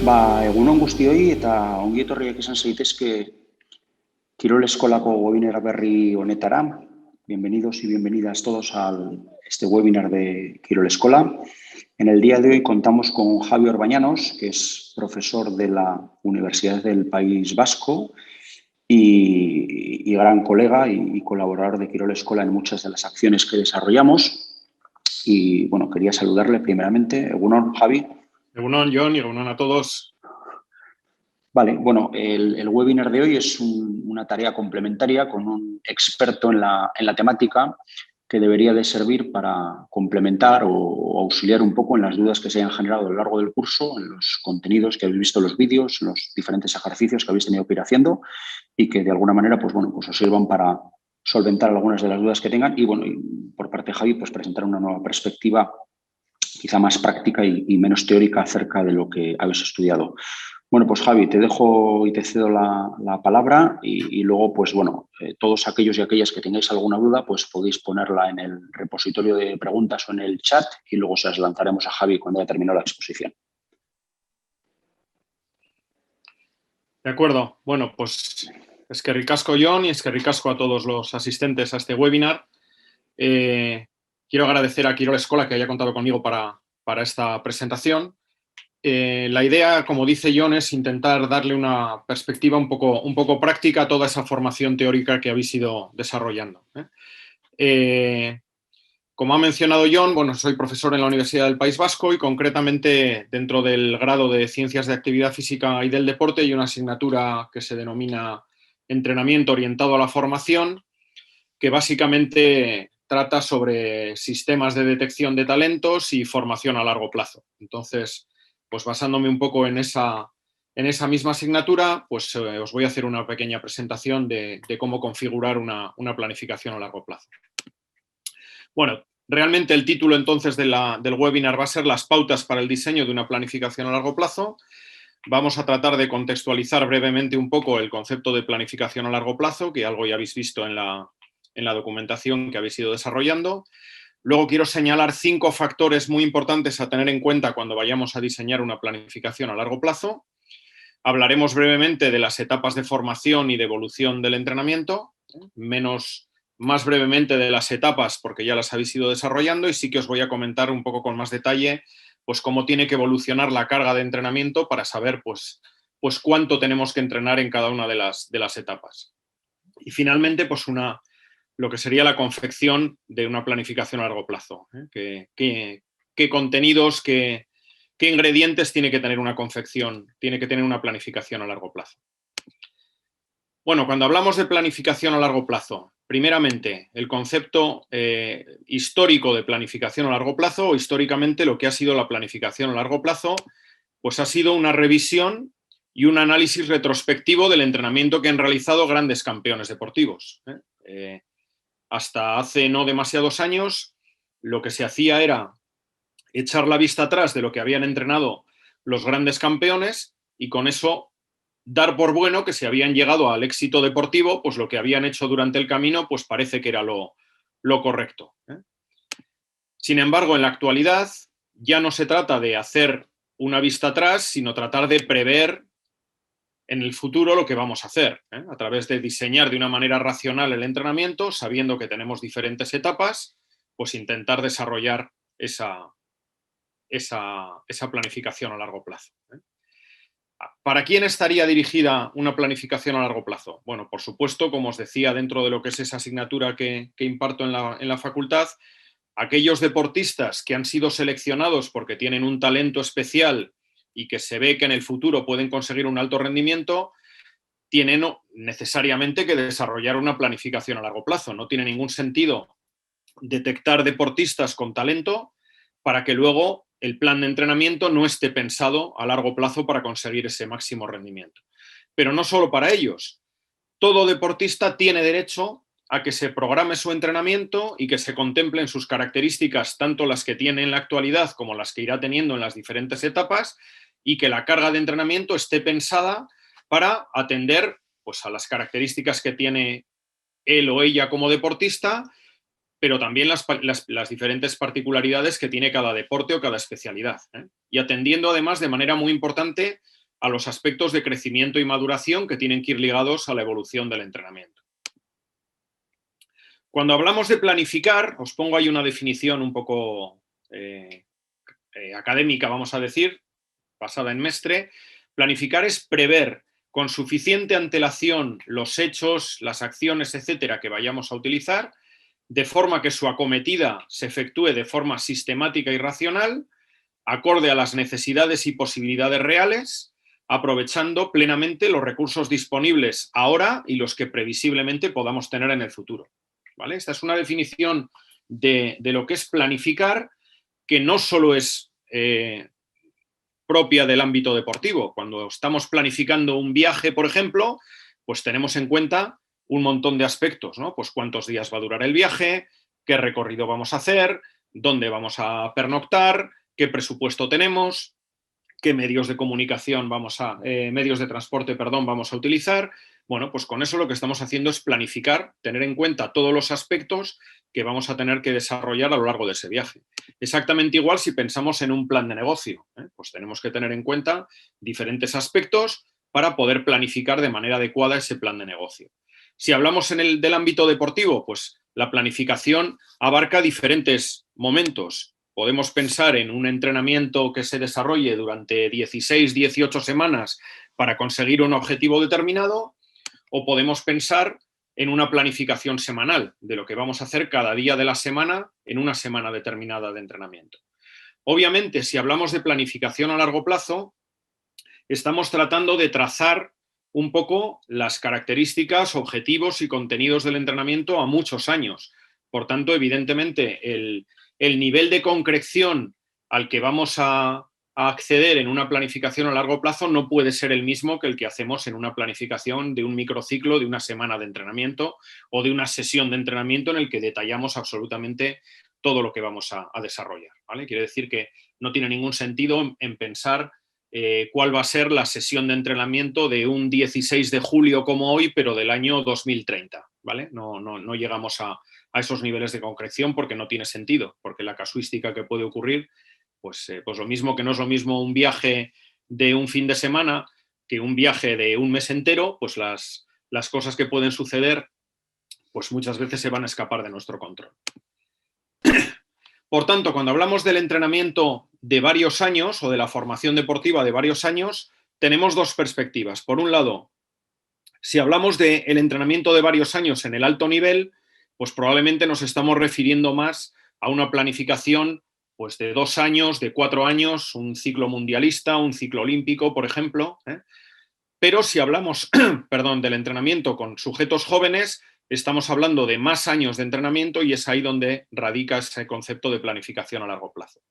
Egunon guztioi eta ongi etorriak izan zaitezke Kirol Eskolako webinar berri honetara. Bienvenidos y bienvenidas todos a este webinar de Kirol Escola. En el día de hoy contamos con Javi Orbañanos, que es profesor de la Universidad del País Vasco y gran colega y colaborador de Kirol Escola en muchas de las acciones que desarrollamos. Y bueno, quería saludarle primeramente. Egunon, Javi. Egunon, Jon, y egunon a todos. Vale, bueno, el webinar de hoy es una tarea complementaria con un experto en la temática que debería de servir para complementar o auxiliar un poco en las dudas que se hayan generado a lo largo del curso, en los contenidos que habéis visto en los vídeos, en los diferentes ejercicios que habéis tenido que ir haciendo y que de alguna manera pues os sirvan para solventar algunas de las dudas que tengan y bueno, y por parte de Javi, pues presentar una nueva perspectiva quizá más práctica y menos teórica acerca de lo que habéis estudiado. Bueno, pues Javi, te dejo y te cedo la palabra y luego, pues bueno, todos aquellos y aquellas que tengáis alguna duda, pues podéis ponerla en el repositorio de preguntas o en el chat y luego se las lanzaremos a Javi cuando haya terminado la exposición. De acuerdo. Bueno, pues es que ricasco, Jon, y es que ricasco a todos los asistentes a este webinar. Quiero agradecer a Kirol Escola que haya contado conmigo para esta presentación. La idea, como dice Jon, es intentar darle una perspectiva un poco práctica a toda esa formación teórica que habéis ido desarrollando. Como ha mencionado Jon, bueno, soy profesor en la Universidad del País Vasco y concretamente dentro del grado de Ciencias de Actividad Física y del Deporte hay una asignatura que se denomina Entrenamiento orientado a la formación, que básicamente trata sobre sistemas de detección de talentos y formación a largo plazo. Entonces, pues basándome un poco en esa misma asignatura, pues os voy a hacer una pequeña presentación de cómo configurar una planificación a largo plazo. Bueno, realmente el título entonces del webinar va a ser las pautas para el diseño de una planificación a largo plazo. Vamos a tratar de contextualizar brevemente un poco el concepto de planificación a largo plazo, que algo ya habéis visto en la documentación que habéis ido desarrollando. Luego quiero señalar 5 factores muy importantes a tener en cuenta cuando vayamos a diseñar una planificación a largo plazo. Hablaremos brevemente de las etapas de formación y de evolución del entrenamiento, más brevemente de las etapas porque ya las habéis ido desarrollando y sí que os voy a comentar un poco con más detalle pues cómo tiene que evolucionar la carga de entrenamiento para saber pues cuánto tenemos que entrenar en cada una de las etapas. Y finalmente pues lo que sería la confección de una planificación a largo plazo. ¿Qué contenidos, qué ingredientes tiene que tener una confección, tiene que tener una planificación a largo plazo? Bueno, cuando hablamos de planificación a largo plazo, primeramente, el concepto histórico de planificación a largo plazo, o históricamente lo que ha sido la planificación a largo plazo, pues ha sido una revisión y un análisis retrospectivo del entrenamiento que han realizado grandes campeones deportivos. Hasta hace no demasiados años, lo que se hacía era echar la vista atrás de lo que habían entrenado los grandes campeones y con eso dar por bueno que si habían llegado al éxito deportivo, pues lo que habían hecho durante el camino, pues parece que era lo correcto. Sin embargo, en la actualidad ya no se trata de hacer una vista atrás, sino tratar de prever en el futuro lo que vamos a hacer, a través de diseñar de una manera racional el entrenamiento, sabiendo que tenemos diferentes etapas, pues intentar desarrollar esa planificación a largo plazo. ¿Para quién estaría dirigida una planificación a largo plazo? Bueno, por supuesto, como os decía, dentro de lo que es esa asignatura que imparto en la facultad, aquellos deportistas que han sido seleccionados porque tienen un talento especial y que se ve que en el futuro pueden conseguir un alto rendimiento, tienen necesariamente que desarrollar una planificación a largo plazo. No tiene ningún sentido detectar deportistas con talento para que luego el plan de entrenamiento no esté pensado a largo plazo para conseguir ese máximo rendimiento. Pero no solo para ellos. Todo deportista tiene derecho a que se programe su entrenamiento y que se contemplen sus características, tanto las que tiene en la actualidad como las que irá teniendo en las diferentes etapas, y que la carga de entrenamiento esté pensada para atender pues, a las características que tiene él o ella como deportista pero también las diferentes particularidades que tiene cada deporte o cada especialidad, ¿eh? Y atendiendo además de manera muy importante a los aspectos de crecimiento y maduración que tienen que ir ligados a la evolución del entrenamiento. Cuando hablamos de planificar, os pongo ahí una definición un poco académica, vamos a decir, basada en Mestre. Planificar es prever con suficiente antelación los hechos, las acciones, etcétera, que vayamos a utilizar, de forma que su acometida se efectúe de forma sistemática y racional, acorde a las necesidades y posibilidades reales, aprovechando plenamente los recursos disponibles ahora y los que previsiblemente podamos tener en el futuro, ¿vale? Esta es una definición de lo que es planificar, que no solo es propia del ámbito deportivo. Cuando estamos planificando un viaje, por ejemplo, pues tenemos en cuenta un montón de aspectos, ¿no? Pues cuántos días va a durar el viaje, qué recorrido vamos a hacer, dónde vamos a pernoctar, qué presupuesto tenemos, qué medios de comunicación medios de transporte, perdón, vamos a utilizar. Bueno, pues con eso lo que estamos haciendo es planificar, tener en cuenta todos los aspectos que vamos a tener que desarrollar a lo largo de ese viaje. Exactamente igual si pensamos en un plan de negocio, ¿eh? Pues tenemos que tener en cuenta diferentes aspectos para poder planificar de manera adecuada ese plan de negocio. Si hablamos del ámbito deportivo, pues la planificación abarca diferentes momentos. Podemos pensar en un entrenamiento que se desarrolle durante 16, 18 semanas para conseguir un objetivo determinado, o podemos pensar en una planificación semanal de lo que vamos a hacer cada día de la semana en una semana determinada de entrenamiento. Obviamente, si hablamos de planificación a largo plazo, estamos tratando de trazar un poco las características, objetivos y contenidos del entrenamiento a muchos años. Por tanto, evidentemente, el nivel de concreción al que vamos a acceder en una planificación a largo plazo no puede ser el mismo que el que hacemos en una planificación de un microciclo, de una semana de entrenamiento o de una sesión de entrenamiento en el que detallamos absolutamente todo lo que vamos a desarrollar, ¿vale? Quiere decir que no tiene ningún sentido en pensar cuál va a ser la sesión de entrenamiento de un 16 de julio como hoy, pero del año 2030, ¿vale? No llegamos a esos niveles de concreción porque no tiene sentido, porque la casuística que puede ocurrir, pues lo mismo que no es lo mismo un viaje de un fin de semana que un viaje de un mes entero, pues las cosas que pueden suceder, pues muchas veces se van a escapar de nuestro control. Por tanto, cuando hablamos del entrenamiento de varios años o de la formación deportiva de varios años, tenemos dos perspectivas. Por un lado, si hablamos del entrenamiento de varios años en el alto nivel, pues probablemente nos estamos refiriendo más a una planificación pues de 2 años, de 4 años, un ciclo mundialista, un ciclo olímpico, por ejemplo, ¿eh? Pero si hablamos perdón, del entrenamiento con sujetos jóvenes, estamos hablando de más años de entrenamiento y es ahí donde radica ese concepto de planificación a largo plazo.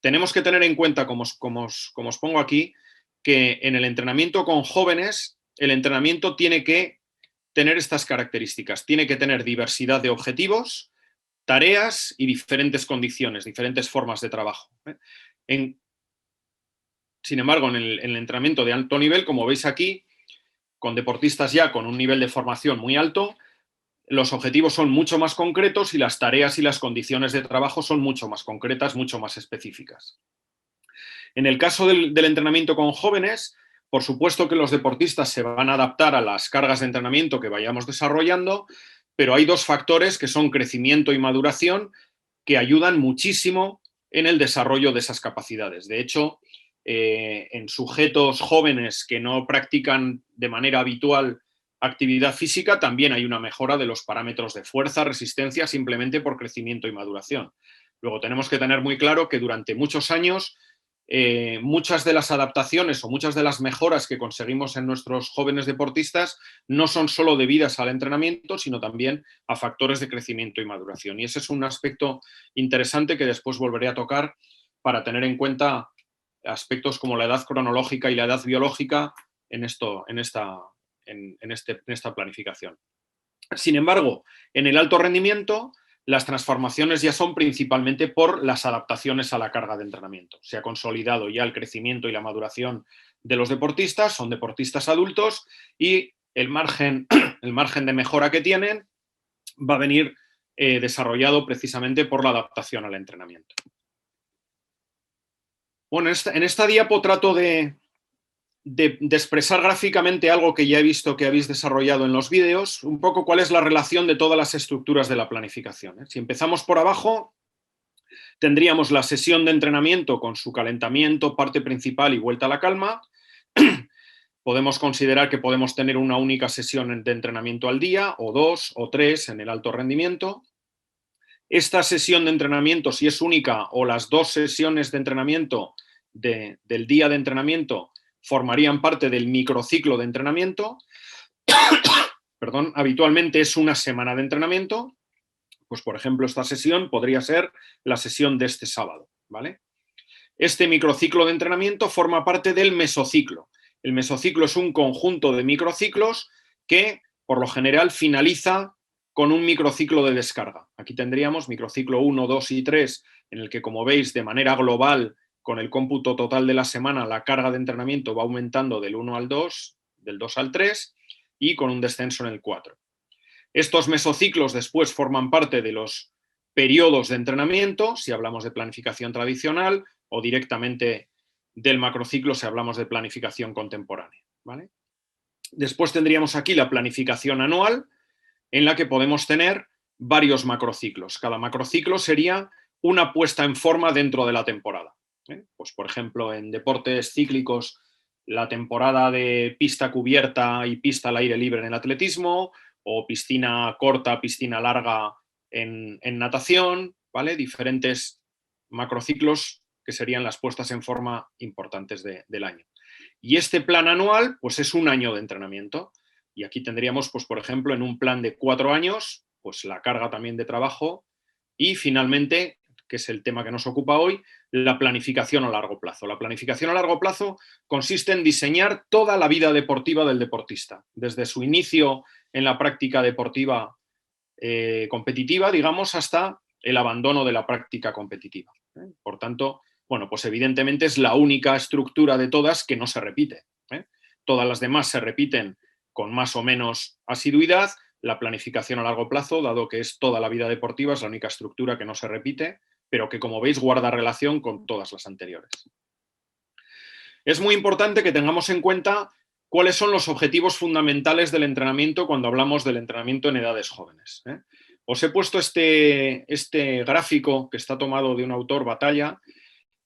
Tenemos que tener en cuenta, como os pongo aquí, que en el entrenamiento con jóvenes, el entrenamiento tiene que tener estas características. Tiene que tener diversidad de objetivos, tareas y diferentes condiciones, diferentes formas de trabajo. Sin embargo, en el entrenamiento de alto nivel, como veis aquí, con deportistas ya con un nivel de formación muy alto, los objetivos son mucho más concretos y las tareas y las condiciones de trabajo son mucho más concretas, mucho más específicas. En el caso del entrenamiento con jóvenes, por supuesto que los deportistas se van a adaptar a las cargas de entrenamiento que vayamos desarrollando, pero hay dos factores que son crecimiento y maduración que ayudan muchísimo en el desarrollo de esas capacidades. De hecho, en sujetos jóvenes que no practican de manera habitual actividad física, también hay una mejora de los parámetros de fuerza, resistencia, simplemente por crecimiento y maduración. Luego tenemos que tener muy claro que durante muchos años muchas de las adaptaciones o muchas de las mejoras que conseguimos en nuestros jóvenes deportistas no son solo debidas al entrenamiento, sino también a factores de crecimiento y maduración. Y ese es un aspecto interesante que después volveré a tocar para tener en cuenta aspectos como la edad cronológica y la edad biológica en esta planificación. Sin embargo, en el alto rendimiento, las transformaciones ya son principalmente por las adaptaciones a la carga de entrenamiento. Se ha consolidado ya el crecimiento y la maduración de los deportistas, son deportistas adultos y el margen de mejora que tienen va a venir desarrollado precisamente por la adaptación al entrenamiento. Bueno, en esta diapo trato de expresar gráficamente algo que ya he visto que habéis desarrollado en los vídeos, un poco cuál es la relación de todas las estructuras de la planificación. Si empezamos por abajo, tendríamos la sesión de entrenamiento con su calentamiento, parte principal y vuelta a la calma. Podemos considerar que podemos tener una única sesión de entrenamiento al día, o 2 o 3 en el alto rendimiento. Esta sesión de entrenamiento, si es única, o las 2 sesiones de entrenamiento del día de entrenamiento, formarían parte del microciclo de entrenamiento. Perdón, habitualmente es una semana de entrenamiento. Pues, por ejemplo, esta sesión podría ser la sesión de este sábado, ¿vale? Este microciclo de entrenamiento forma parte del mesociclo. El mesociclo es un conjunto de microciclos que, por lo general, finaliza con un microciclo de descarga. Aquí tendríamos microciclo 1, 2 y 3, en el que, como veis, de manera global, con el cómputo total de la semana, la carga de entrenamiento va aumentando del 1 al 2, del 2 al 3, y con un descenso en el 4. Estos mesociclos después forman parte de los periodos de entrenamiento, si hablamos de planificación tradicional, o directamente del macrociclo si hablamos de planificación contemporánea, ¿vale? Después tendríamos aquí la planificación anual, en la que podemos tener varios macrociclos. Cada macrociclo sería una puesta en forma dentro de la temporada. Pues, por ejemplo, en deportes cíclicos, la temporada de pista cubierta y pista al aire libre en el atletismo, o piscina corta, piscina larga en natación, ¿vale? Diferentes macrociclos que serían las puestas en forma importantes del año. Y este plan anual, pues es un año de entrenamiento. Y aquí tendríamos, pues, por ejemplo, en un plan de 4 años, pues la carga también de trabajo y, finalmente, que es el tema que nos ocupa hoy, la planificación a largo plazo. La planificación a largo plazo consiste en diseñar toda la vida deportiva del deportista, desde su inicio en la práctica deportiva competitiva, digamos, hasta el abandono de la práctica competitiva. Por tanto, bueno, pues evidentemente es la única estructura de todas que no se repite. Todas las demás se repiten con más o menos asiduidad. La planificación a largo plazo, dado que es toda la vida deportiva, es la única estructura que no se repite, pero que, como veis, guarda relación con todas las anteriores. Es muy importante que tengamos en cuenta cuáles son los objetivos fundamentales del entrenamiento cuando hablamos del entrenamiento en edades jóvenes. Os he puesto este gráfico que está tomado de un autor, Batalla,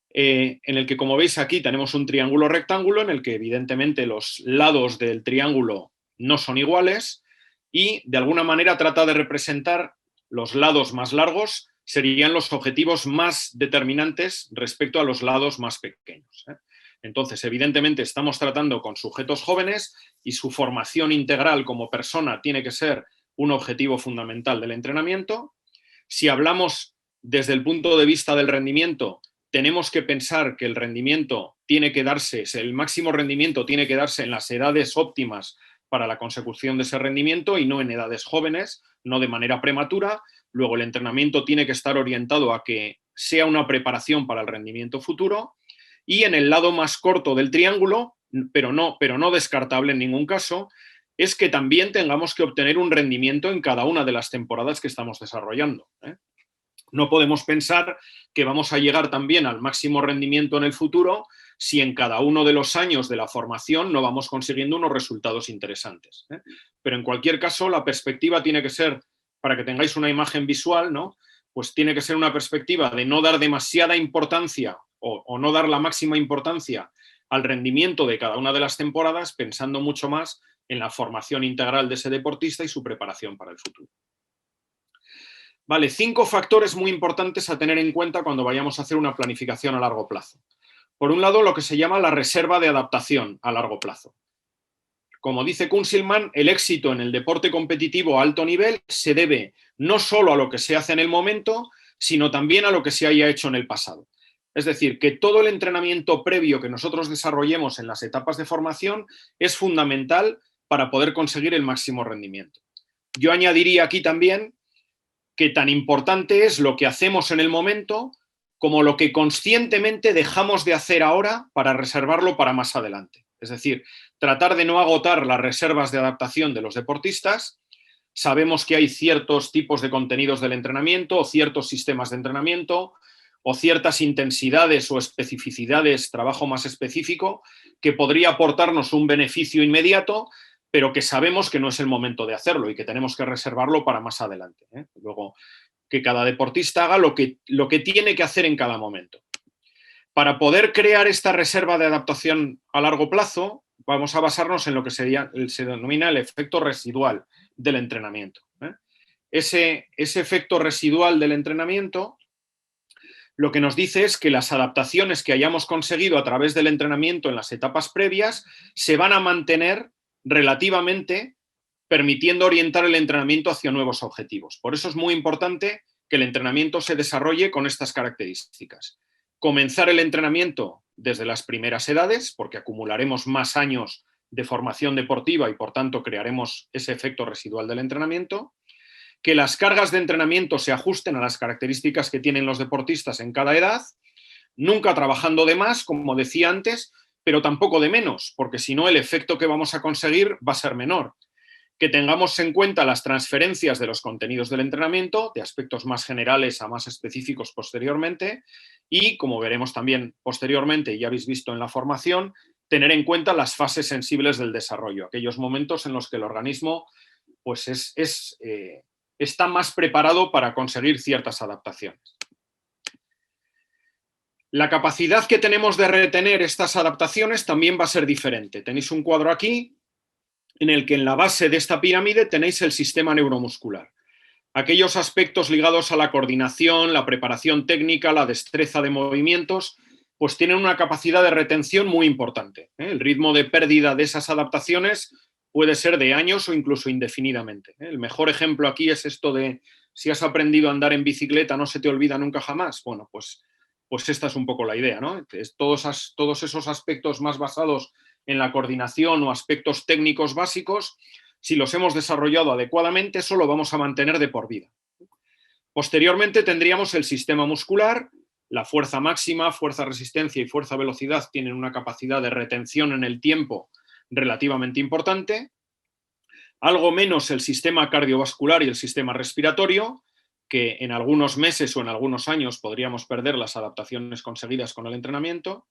en el que, como veis aquí, tenemos un triángulo rectángulo en el que evidentemente los lados del triángulo no son iguales y de alguna manera trata de representar los lados más largos, serían los objetivos más determinantes respecto a los lados más pequeños. Entonces, evidentemente, estamos tratando con sujetos jóvenes y su formación integral como persona tiene que ser un objetivo fundamental del entrenamiento. Si hablamos desde el punto de vista del rendimiento, tenemos que pensar que el rendimiento tiene que darse, el máximo rendimiento tiene que darse en las edades óptimas para la consecución de ese rendimiento y no en edades jóvenes, no de manera prematura. Luego, el entrenamiento tiene que estar orientado a que sea una preparación para el rendimiento futuro. Y en el lado más corto del triángulo, pero no descartable en ningún caso, es que también tengamos que obtener un rendimiento en cada una de las temporadas que estamos desarrollando. No podemos pensar que vamos a llegar también al máximo rendimiento en el futuro si en cada uno de los años de la formación no vamos consiguiendo unos resultados interesantes. Pero en cualquier caso, la perspectiva tiene que ser, para que tengáis una imagen visual, ¿no? Pues tiene que ser una perspectiva de no dar demasiada importancia o no dar la máxima importancia al rendimiento de cada una de las temporadas, pensando mucho más en la formación integral de ese deportista y su preparación para el futuro. Vale, 5 factores muy importantes a tener en cuenta cuando vayamos a hacer una planificación a largo plazo. Por un lado, lo que se llama la reserva de adaptación a largo plazo. Como dice Kunzelman, el éxito en el deporte competitivo a alto nivel se debe no solo a lo que se hace en el momento, sino también a lo que se haya hecho en el pasado. Es decir, que todo el entrenamiento previo que nosotros desarrollemos en las etapas de formación es fundamental para poder conseguir el máximo rendimiento. Yo añadiría aquí también que tan importante es lo que hacemos en el momento como lo que conscientemente dejamos de hacer ahora para reservarlo para más adelante. Es decir, tratar de no agotar las reservas de adaptación de los deportistas sabemos que hay ciertos tipos de contenidos del entrenamiento o ciertos sistemas de entrenamiento o ciertas intensidades o especificidades, trabajo más específico, que podría aportarnos un beneficio inmediato, pero que sabemos que no es el momento de hacerlo y que tenemos que reservarlo para más adelante, ¿eh? Luego, que cada deportista haga lo que tiene que hacer en cada momento. Para poder crear esta reserva de adaptación a largo plazo, vamos a basarnos en lo que se denomina el efecto residual del entrenamiento, ¿eh? Ese efecto residual del entrenamiento lo que nos dice es que las adaptaciones que hayamos conseguido a través del entrenamiento en las etapas previas se van a mantener relativamente, permitiendo orientar el entrenamiento hacia nuevos objetivos. Por eso es muy importante que el entrenamiento se desarrolle con estas características. Comenzar el entrenamiento desde las primeras edades, porque acumularemos más años de formación deportiva y, por tanto, crearemos ese efecto residual del entrenamiento. Que las cargas de entrenamiento se ajusten a las características que tienen los deportistas en cada edad, nunca trabajando de más, como decía antes, pero tampoco de menos, porque si no el efecto que vamos a conseguir va a ser menor. Que tengamos en cuenta las transferencias de los contenidos del entrenamiento, de aspectos más generales a más específicos posteriormente, y, como veremos también posteriormente, y ya habéis visto en la formación, tener en cuenta las fases sensibles del desarrollo, aquellos momentos en los que el organismo pues está más preparado para conseguir ciertas adaptaciones. La capacidad que tenemos de retener estas adaptaciones también va a ser diferente. Tenéis un cuadro aquí en el que en la base de esta pirámide tenéis el sistema neuromuscular. Aquellos aspectos ligados a la coordinación, la preparación técnica, la destreza de movimientos, pues tienen una capacidad de retención muy importante, ¿eh? El ritmo de pérdida de esas adaptaciones puede ser de años o incluso indefinidamente, ¿eh? El mejor ejemplo aquí es esto de si has aprendido a andar en bicicleta no se te olvida nunca jamás. Bueno, pues esta es un poco la idea, ¿no? Todos esos aspectos más basados en la coordinación o aspectos técnicos básicos, si los hemos desarrollado adecuadamente, eso lo vamos a mantener de por vida. Posteriormente tendríamos el sistema muscular. La fuerza máxima, fuerza resistencia y fuerza velocidad tienen una capacidad de retención en el tiempo relativamente importante. Algo menos el sistema cardiovascular y el sistema respiratorio, que en algunos meses o en algunos años podríamos perder las adaptaciones conseguidas con el entrenamiento.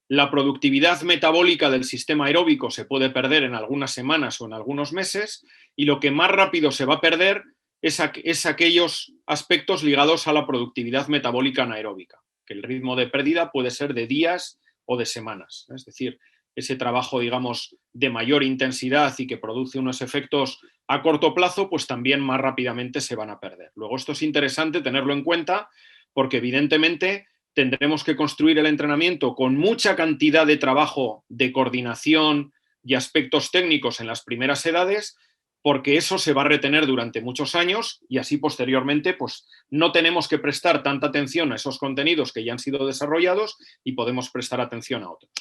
La productividad metabólica del sistema aeróbico se puede perder en algunas semanas o en algunos meses, y lo que más rápido se va a perder es aquellos aspectos ligados a la productividad metabólica anaeróbica, que el ritmo de pérdida puede ser de días o de semanas. Es decir, ese trabajo, digamos, de mayor intensidad y que produce unos efectos a corto plazo, pues también más rápidamente se van a perder. Luego, esto es interesante tenerlo en cuenta porque, evidentemente, tendremos que construir el entrenamiento con mucha cantidad de trabajo de coordinación y aspectos técnicos en las primeras edades, porque eso se va a retener durante muchos años y así posteriormente pues no tenemos que prestar tanta atención a esos contenidos que ya han sido desarrollados y podemos prestar atención a otros.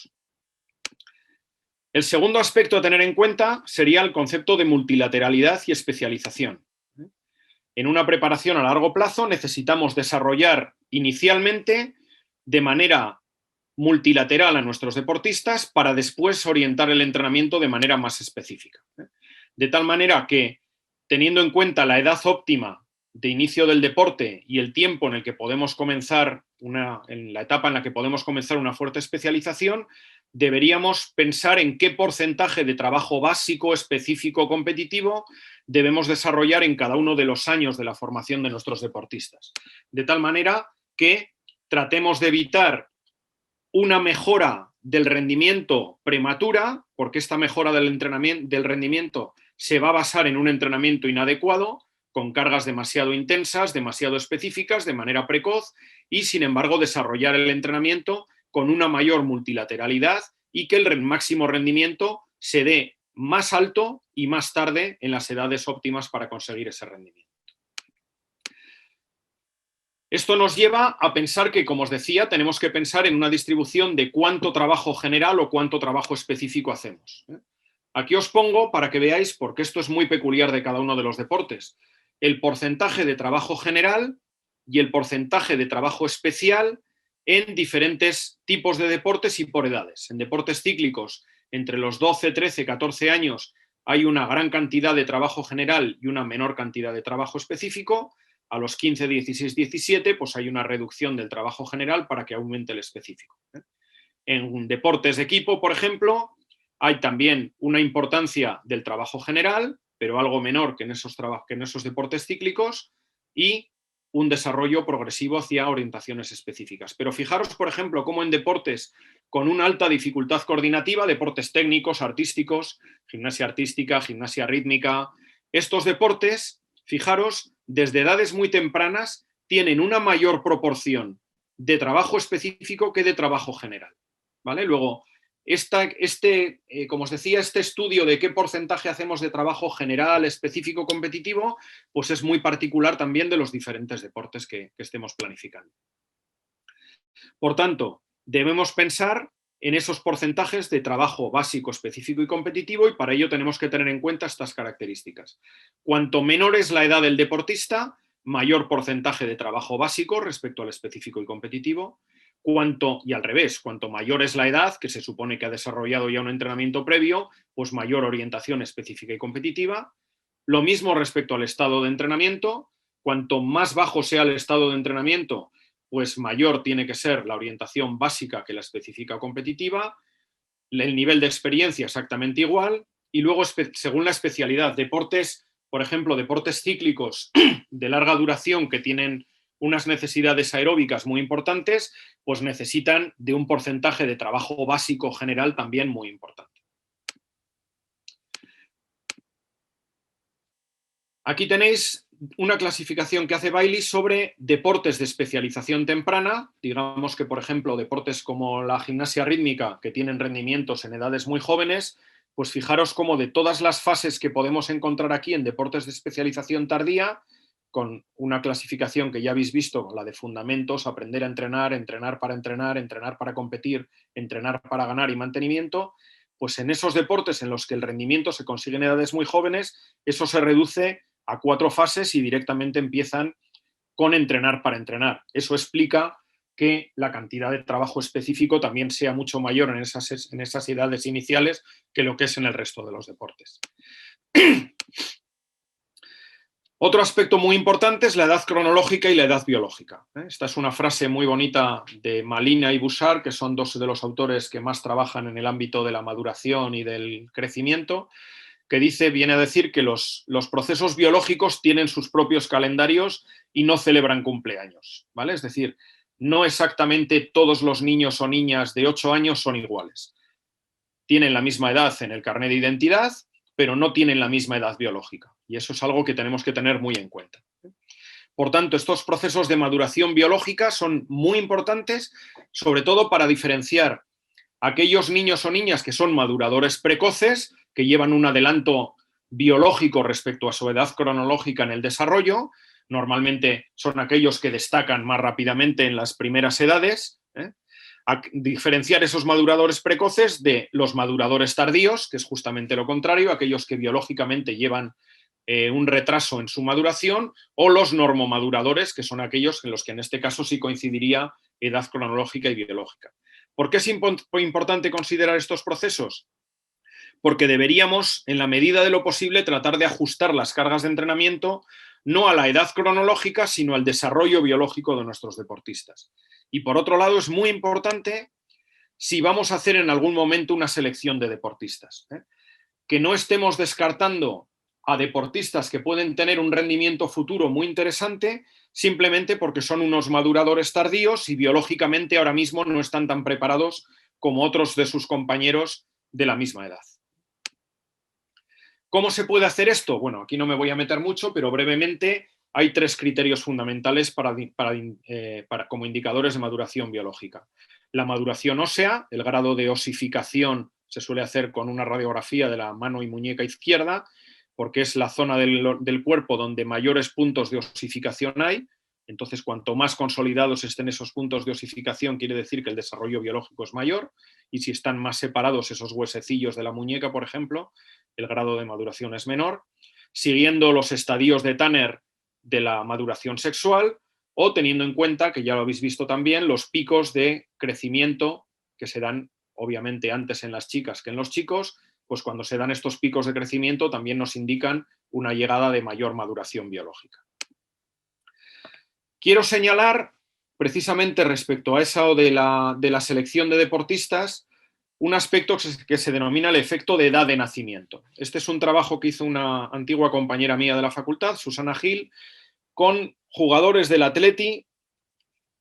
El segundo aspecto a tener en cuenta sería el concepto de multilateralidad y especialización. En una preparación a largo plazo necesitamos desarrollar inicialmente de manera multilateral a nuestros deportistas para después orientar el entrenamiento de manera más específica. De tal manera que, teniendo en cuenta la edad óptima de inicio del deporte y el tiempo en el que podemos comenzar en la etapa en la que podemos comenzar una fuerte especialización, deberíamos pensar en qué porcentaje de trabajo básico, específico, competitivo debemos desarrollar en cada uno de los años de la formación de nuestros deportistas. De tal manera que tratemos de evitar una mejora del rendimiento prematura, porque esta mejora del rendimiento se va a basar en un entrenamiento inadecuado, con cargas demasiado intensas, demasiado específicas, de manera precoz, y sin embargo desarrollar el entrenamiento con una mayor multilateralidad y que el máximo rendimiento se dé más alto y más tarde en las edades óptimas para conseguir ese rendimiento. Esto nos lleva a pensar que, como os decía, tenemos que pensar en una distribución de cuánto trabajo general o cuánto trabajo específico hacemos. Aquí os pongo para que veáis, porque esto es muy peculiar de cada uno de los deportes, el porcentaje de trabajo general y el porcentaje de trabajo especial en diferentes tipos de deportes y por edades. En deportes cíclicos, entre los 12, 13, 14 años hay una gran cantidad de trabajo general y una menor cantidad de trabajo específico. A los 15, 16, 17, pues hay una reducción del trabajo general para que aumente el específico. En deportes de equipo, por ejemplo, hay también una importancia del trabajo general, pero algo menor que en esos deportes cíclicos, y un desarrollo progresivo hacia orientaciones específicas. Pero fijaros, por ejemplo, cómo en deportes con una alta dificultad coordinativa, deportes técnicos, artísticos, gimnasia artística, gimnasia rítmica, estos deportes, fijaros, desde edades muy tempranas tienen una mayor proporción de trabajo específico que de trabajo general. ¿Vale? Luego, como os decía, este estudio de qué porcentaje hacemos de trabajo general, específico, competitivo, pues es muy particular también de los diferentes deportes que estemos planificando. Por tanto, debemos pensar en esos porcentajes de trabajo básico, específico y competitivo, y para ello tenemos que tener en cuenta estas características. Cuanto menor es la edad del deportista, mayor porcentaje de trabajo básico respecto al específico y competitivo. Y al revés, cuanto mayor es la edad, que se supone que ha desarrollado ya un entrenamiento previo, pues mayor orientación específica y competitiva. Lo mismo respecto al estado de entrenamiento. Cuanto más bajo sea el estado de entrenamiento, pues mayor tiene que ser la orientación básica que la específica o competitiva. El nivel de experiencia exactamente igual. Y luego, según la especialidad, deportes, por ejemplo, deportes cíclicos de larga duración que tienen unas necesidades aeróbicas muy importantes, pues necesitan de un porcentaje de trabajo básico general también muy importante. Aquí tenéis una clasificación que hace Bailey sobre deportes de especialización temprana, digamos que, por ejemplo, deportes como la gimnasia rítmica, que tienen rendimientos en edades muy jóvenes, pues fijaros cómo de todas las fases que podemos encontrar aquí en deportes de especialización tardía, con una clasificación que ya habéis visto, la de fundamentos, aprender a entrenar, entrenar para competir, entrenar para ganar y mantenimiento, pues en esos deportes en los que el rendimiento se consigue en edades muy jóvenes, eso se reduce a 4 fases y directamente empiezan con entrenar para entrenar. Eso explica que la cantidad de trabajo específico también sea mucho mayor en esas edades iniciales que lo que es en el resto de los deportes. Otro aspecto muy importante es la edad cronológica y la edad biológica. Esta es una frase muy bonita de Malina y Bouchard, que son dos de los autores que más trabajan en el ámbito de la maduración y del crecimiento, que viene a decir que los procesos biológicos tienen sus propios calendarios y no celebran cumpleaños, ¿vale? Es decir, no exactamente todos los niños o niñas de 8 años son iguales. Tienen la misma edad en el carnet de identidad, pero no tienen la misma edad biológica. Y eso es algo que tenemos que tener muy en cuenta. Por tanto, estos procesos de maduración biológica son muy importantes, sobre todo para diferenciar aquellos niños o niñas que son maduradores precoces, que llevan un adelanto biológico respecto a su edad cronológica en el desarrollo. Normalmente son aquellos que destacan más rápidamente en las primeras edades. A diferenciar esos maduradores precoces de los maduradores tardíos, que es justamente lo contrario, aquellos que biológicamente llevan un retraso en su maduración, o los normomaduradores, que son aquellos en los que en este caso sí coincidiría edad cronológica y biológica. ¿Por qué es importante considerar estos procesos? Porque deberíamos, en la medida de lo posible, tratar de ajustar las cargas de entrenamiento no a la edad cronológica, sino al desarrollo biológico de nuestros deportistas. Y por otro lado, es muy importante si vamos a hacer en algún momento una selección de deportistas, que no estemos descartando a deportistas que pueden tener un rendimiento futuro muy interesante simplemente porque son unos maduradores tardíos y biológicamente ahora mismo no están tan preparados como otros de sus compañeros de la misma edad. ¿Cómo se puede hacer esto? Bueno, aquí no me voy a meter mucho, pero brevemente hay 3 criterios fundamentales como indicadores de maduración biológica. La maduración ósea, el grado de osificación se suele hacer con una radiografía de la mano y muñeca izquierda, porque es la zona del cuerpo donde mayores puntos de osificación hay. Entonces, cuanto más consolidados estén esos puntos de osificación, quiere decir que el desarrollo biológico es mayor, y si están más separados esos huesecillos de la muñeca, por ejemplo, el grado de maduración es menor, siguiendo los estadios de Tanner de la maduración sexual, o teniendo en cuenta, que ya lo habéis visto también, los picos de crecimiento que se dan obviamente antes en las chicas que en los chicos, pues cuando se dan estos picos de crecimiento también nos indican una llegada de mayor maduración biológica. Quiero señalar, precisamente respecto a eso de la selección de deportistas, un aspecto que se denomina el efecto de edad de nacimiento. Este es un trabajo que hizo una antigua compañera mía de la facultad, Susana Gil, con jugadores del Atleti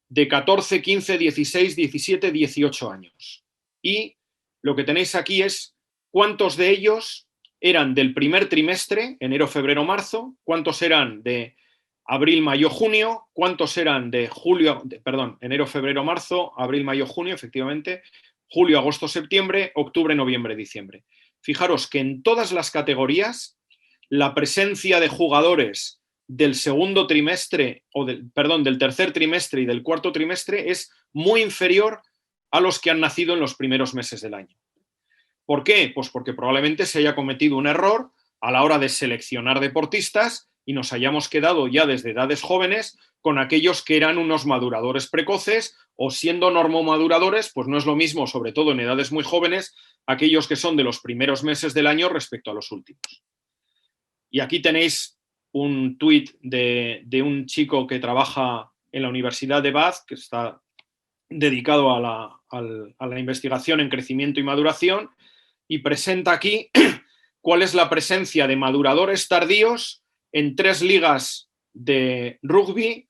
de 14, 15, 16, 17, 18 años. Y lo que tenéis aquí es cuántos de ellos eran del primer trimestre, enero, febrero, marzo, cuántos eran de abril, mayo, junio, cuántos eran de enero, febrero, marzo, abril, mayo, junio, efectivamente, julio, agosto, septiembre, octubre, noviembre, diciembre. Fijaros que en todas las categorías la presencia de jugadores del segundo trimestre, del tercer trimestre y del cuarto trimestre es muy inferior a los que han nacido en los primeros meses del año. ¿Por qué? Pues porque probablemente se haya cometido un error a la hora de seleccionar deportistas y nos hayamos quedado ya desde edades jóvenes con aquellos que eran unos maduradores precoces o siendo normomaduradores, pues no es lo mismo, sobre todo en edades muy jóvenes, aquellos que son de los primeros meses del año respecto a los últimos. Y aquí tenéis un tuit de un chico que trabaja en la Universidad de Bath, que está dedicado a la investigación en crecimiento y maduración, y presenta aquí cuál es la presencia de maduradores tardíos en 3 ligas de rugby,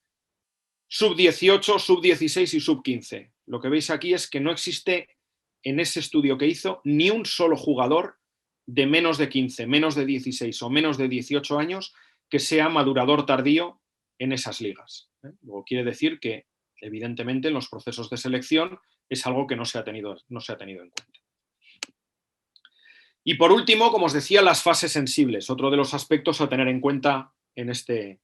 sub-18, sub-16 y sub-15. Lo que veis aquí es que no existe en ese estudio que hizo ni un solo jugador de menos de 15, menos de 16 o menos de 18 años que sea madurador tardío en esas ligas. Luego quiere decir que, evidentemente, en los procesos de selección es algo que no se ha tenido en cuenta. Y por último, como os decía, las fases sensibles, otro de los aspectos a tener en cuenta en este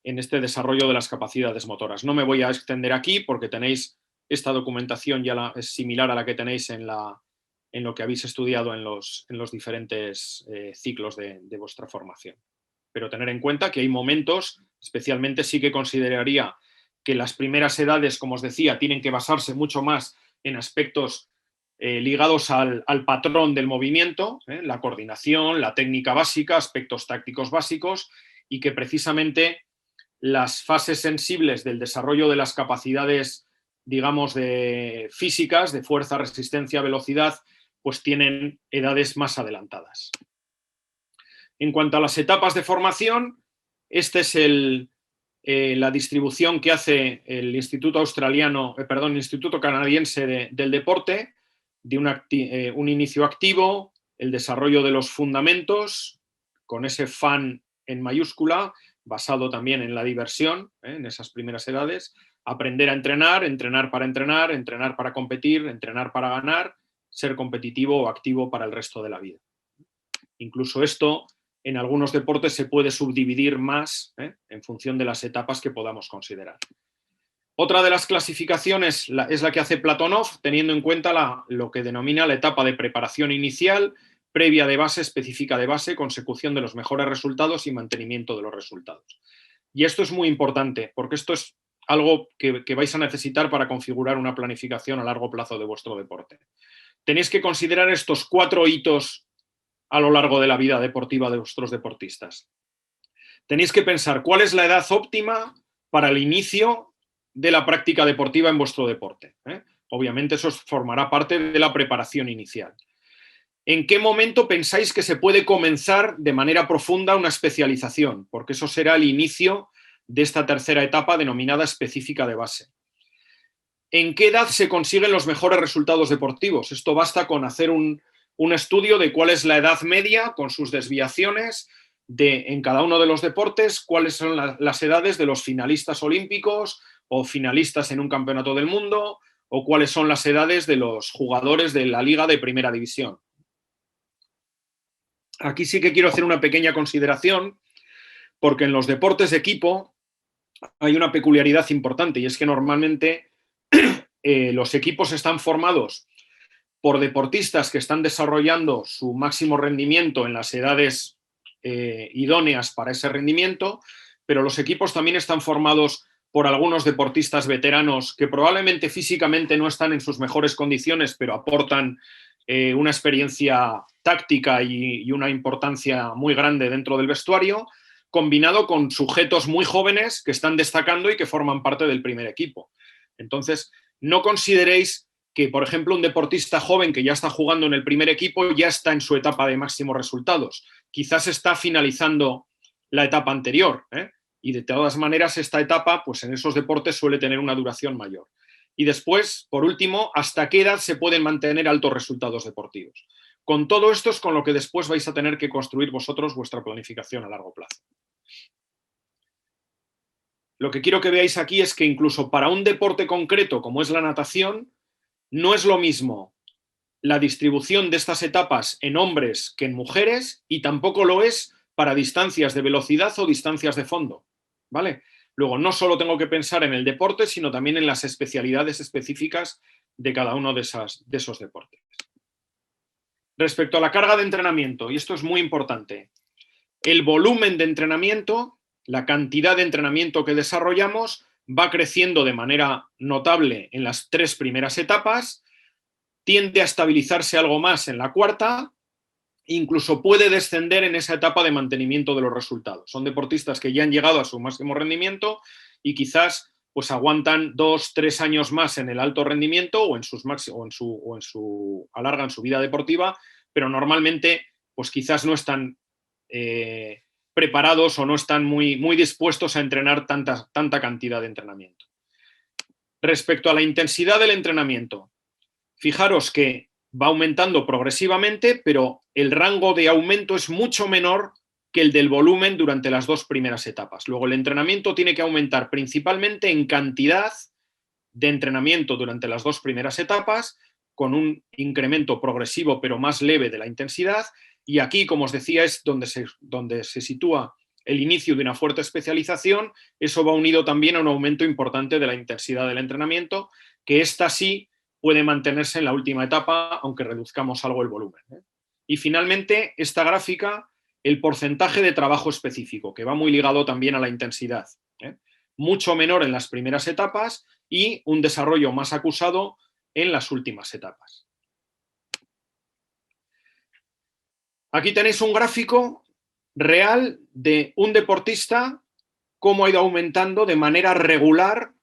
desarrollo de las capacidades motoras. No me voy a extender aquí porque tenéis esta documentación, ya es similar a la que tenéis en lo que habéis estudiado en los diferentes ciclos de vuestra formación. Pero tener en cuenta que hay momentos, especialmente sí que consideraría que las primeras edades, como os decía, tienen que basarse mucho más en aspectos ligados al patrón del movimiento, la coordinación, la técnica básica, aspectos tácticos básicos, y que precisamente las fases sensibles del desarrollo de las capacidades, digamos, físicas, de fuerza, resistencia, velocidad, pues tienen edades más adelantadas. En cuanto a las etapas de formación, esta es la distribución que hace el Instituto Canadiense del Deporte, de un inicio activo, el desarrollo de los fundamentos, con ese FAN en mayúscula, basado también en la diversión, en esas primeras edades, aprender a entrenar, entrenar para competir, entrenar para ganar, ser competitivo o activo para el resto de la vida. Incluso esto en algunos deportes se puede subdividir más en función de las etapas que podamos considerar. Otra de las clasificaciones es la que hace Platonov, teniendo en cuenta lo que denomina la etapa de preparación inicial, previa de base, específica de base, consecución de los mejores resultados y mantenimiento de los resultados. Y esto es muy importante, porque esto es algo que vais a necesitar para configurar una planificación a largo plazo de vuestro deporte. Tenéis que considerar estos 4 hitos a lo largo de la vida deportiva de vuestros deportistas. Tenéis que pensar cuál es la edad óptima para el inicio de la práctica deportiva en vuestro deporte. Obviamente eso formará parte de la preparación inicial. ¿En qué momento pensáis que se puede comenzar de manera profunda una especialización? Porque eso será el inicio de esta tercera etapa denominada específica de base. ¿En qué edad se consiguen los mejores resultados deportivos? Esto basta con hacer un estudio de cuál es la edad media con sus desviaciones en cada uno de los deportes, cuáles son las edades de los finalistas olímpicos o finalistas en un campeonato del mundo, o cuáles son las edades de los jugadores de la liga de primera división. Aquí sí que quiero hacer una pequeña consideración, porque en los deportes de equipo hay una peculiaridad importante, y es que normalmente los equipos están formados por deportistas que están desarrollando su máximo rendimiento en las edades idóneas para ese rendimiento, pero los equipos también están formados por algunos deportistas veteranos que probablemente físicamente no están en sus mejores condiciones, pero aportan una experiencia táctica y una importancia muy grande dentro del vestuario, combinado con sujetos muy jóvenes que están destacando y que forman parte del primer equipo. Entonces, no consideréis que, por ejemplo, un deportista joven que ya está jugando en el primer equipo ya está en su etapa de máximos resultados. Quizás está finalizando la etapa anterior, y de todas maneras esta etapa, pues en esos deportes suele tener una duración mayor. Y después, por último, ¿hasta qué edad se pueden mantener altos resultados deportivos? Con todo esto es con lo que después vais a tener que construir vosotros vuestra planificación a largo plazo. Lo que quiero que veáis aquí es que incluso para un deporte concreto como es la natación, no es lo mismo la distribución de estas etapas en hombres que en mujeres, y tampoco lo es para distancias de velocidad o distancias de fondo, ¿vale? Luego, no solo tengo que pensar en el deporte, sino también en las especialidades específicas de cada uno de esos deportes. Respecto a la carga de entrenamiento, y esto es muy importante, el volumen de entrenamiento, la cantidad de entrenamiento que desarrollamos, va creciendo de manera notable en las 3 primeras etapas, tiende a estabilizarse algo más en la cuarta, incluso puede descender en esa etapa de mantenimiento de los resultados. Son deportistas que ya han llegado a su máximo rendimiento y quizás pues aguantan 2, 3 años más en el alto rendimiento o alargan su vida deportiva, pero normalmente pues quizás no están preparados o no están muy dispuestos a entrenar tanta cantidad de entrenamiento. Respecto a la intensidad del entrenamiento, fijaros que va aumentando progresivamente, pero el rango de aumento es mucho menor que el del volumen durante las 2 primeras etapas. Luego, el entrenamiento tiene que aumentar principalmente en cantidad de entrenamiento durante las 2 primeras etapas, con un incremento progresivo pero más leve de la intensidad, y aquí, como os decía, es donde se sitúa el inicio de una fuerte especialización. Eso va unido también a un aumento importante de la intensidad del entrenamiento, que esta sí puede mantenerse en la última etapa, aunque reduzcamos algo el volumen. Y finalmente, esta gráfica, el porcentaje de trabajo específico, que va muy ligado también a la intensidad. Mucho menor en las primeras etapas y un desarrollo más acusado en las últimas etapas. Aquí tenéis un gráfico real de un deportista, cómo ha ido aumentando de manera regular